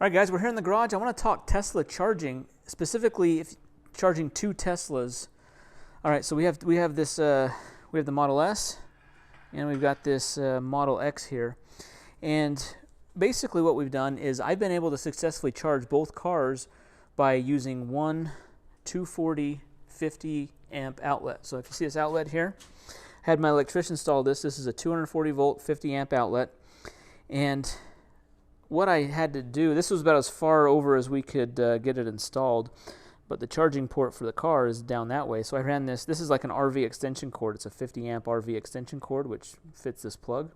All right, guys, we're here in the garage. I want to talk Tesla charging, specifically if charging two Teslas. All right, so we have this we have the Model S, and we've got this Model X here, and basically what we've done is I've been able to successfully charge both cars by using one 240 50 amp outlet. So if you see this outlet here, I had my electrician install this. This is a 240 volt 50 amp outlet, and what I had to do, this was about as far over as we could get it installed, but the charging port for the car is down that way. So I ran this. This is like an RV extension cord. It's a 50 amp RV extension cord, which fits this plug.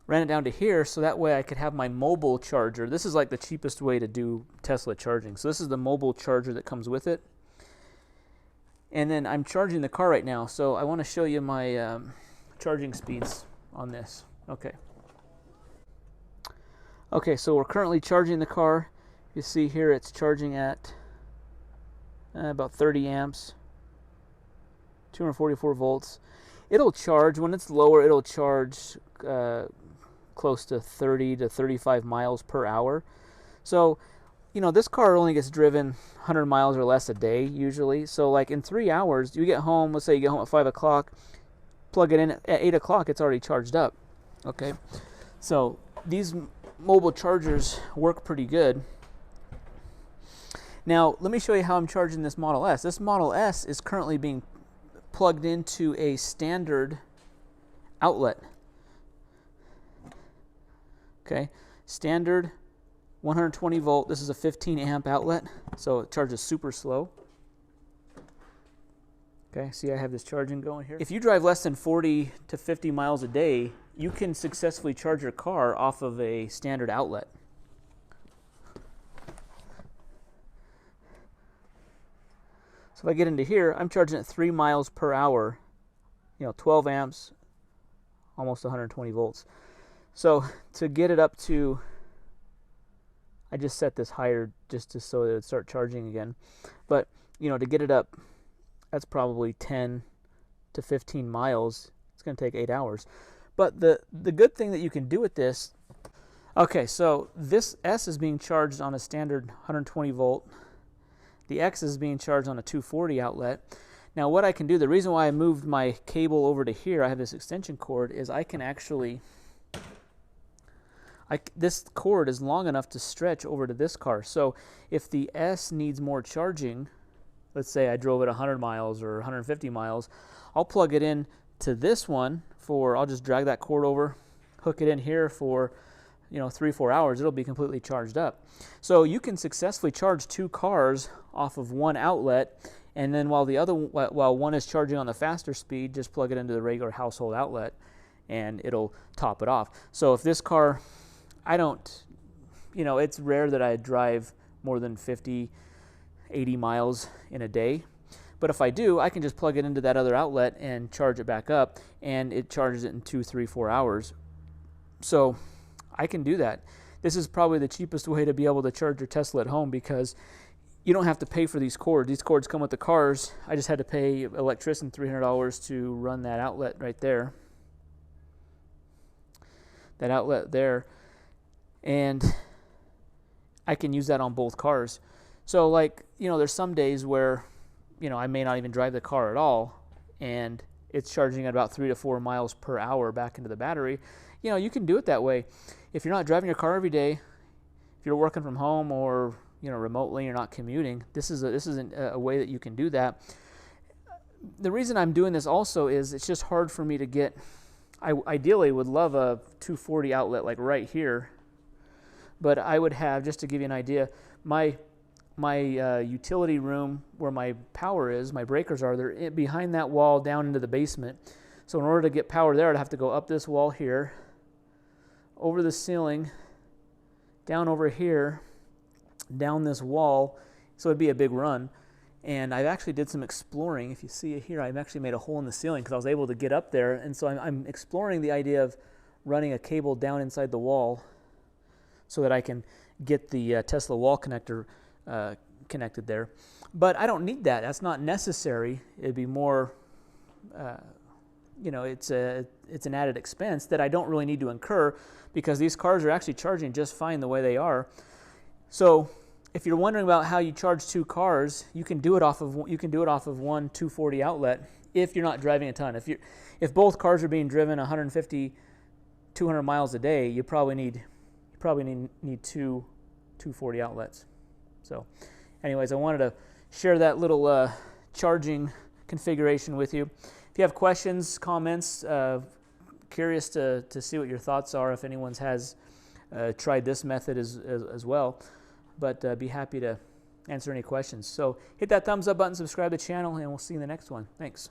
Ran it down to here so that way I could have my mobile charger. This is like the cheapest way to do Tesla charging. So this is the mobile charger that comes with it. And then I'm charging the car right now, so I want to show you my charging speeds on this. Okay, so we're currently charging the car. You see here it's charging at about 30 amps, 244 volts. It'll charge, when it's lower, it'll charge close to 30 to 35 miles per hour. So, you know, this car only gets driven 100 miles or less a day usually. So like in 3 hours, you get home, let's say you get home at 5 o'clock, plug it in at 8 o'clock, it's already charged up. Okay, so these mobile chargers work pretty good. Now let me show you how I'm charging this Model S. This Model S is currently being plugged into a standard outlet. Okay, standard 120 volt. This is a 15 amp outlet, so it charges super slow. Okay, see I have this charging going here. If you drive less than 40 to 50 miles a day, you can successfully charge your car off of a standard outlet. So if I get into here, I'm charging at 3 miles per hour, you know, 12 amps, almost 120 volts. So to get it up to, I just set this higher just so that it would start charging again. But, you know, to get it up, that's probably 10 to 15 miles. It's going to take 8 hours. But the good thing that you can do with this, okay, so this S is being charged on a standard 120 volt. The X is being charged on a 240 outlet. Now what I can do, the reason why I moved my cable over to here, I have this extension cord, is I can actually, this cord is long enough to stretch over to this car. So if the S needs more charging, let's say I drove it 100 miles or 150 miles, I'll plug it in to this one for, I'll just drag that cord over, hook it in here for, you know, 3-4 hours, it'll be completely charged up. So you can successfully charge two cars off of one outlet, and then while one is charging on the faster speed, just plug it into the regular household outlet and it'll top it off. So if this car, I don't, you know, it's rare that I drive more than 50, 80 miles in a day. But if I do, I can just plug it into that other outlet and charge it back up, and it charges it in 2, 3, 4 hours. So I can do that. This is probably the cheapest way to be able to charge your Tesla at home, because you don't have to pay for these cords. These cords come with the cars. I just had to pay electrician $300 to run that outlet right there. That outlet there. And I can use that on both cars. So like, you know, there's some days where, you know, I may not even drive the car at all, and it's charging at about 3 to 4 miles per hour back into the battery. You know, you can do it that way. If you're not driving your car every day, if you're working from home or, you know, remotely, you're not commuting, this is a way that you can do that. The reason I'm doing this also is it's just hard for me to get, I ideally would love a 240 outlet like right here, but I would have, just to give you an idea, my utility room where my power is, my breakers are, they're behind that wall down into the basement. So in order to get power there, I'd have to go up this wall here, over the ceiling, down over here, down this wall. So it'd be a big run. And I actually did some exploring. If you see it here, I've actually made a hole in the ceiling because I was able to get up there. And so I'm exploring the idea of running a cable down inside the wall so that I can get the Tesla wall connector connected there. But I don't need that. That's not necessary. It'd be more, you know, it's an added expense that I don't really need to incur, because these cars are actually charging just fine the way they are. So if you're wondering about how you charge two cars, you can do it off of one 240 outlet if you're not driving a ton. If both cars are being driven 150, 200 miles a day, you probably need two 240 outlets. So anyways, I wanted to share that little charging configuration with you. If you have questions, comments, curious to see what your thoughts are if anyone's has tried this method as well. But be happy to answer any questions. So hit that thumbs up button, subscribe to the channel, and we'll see you in the next one. Thanks.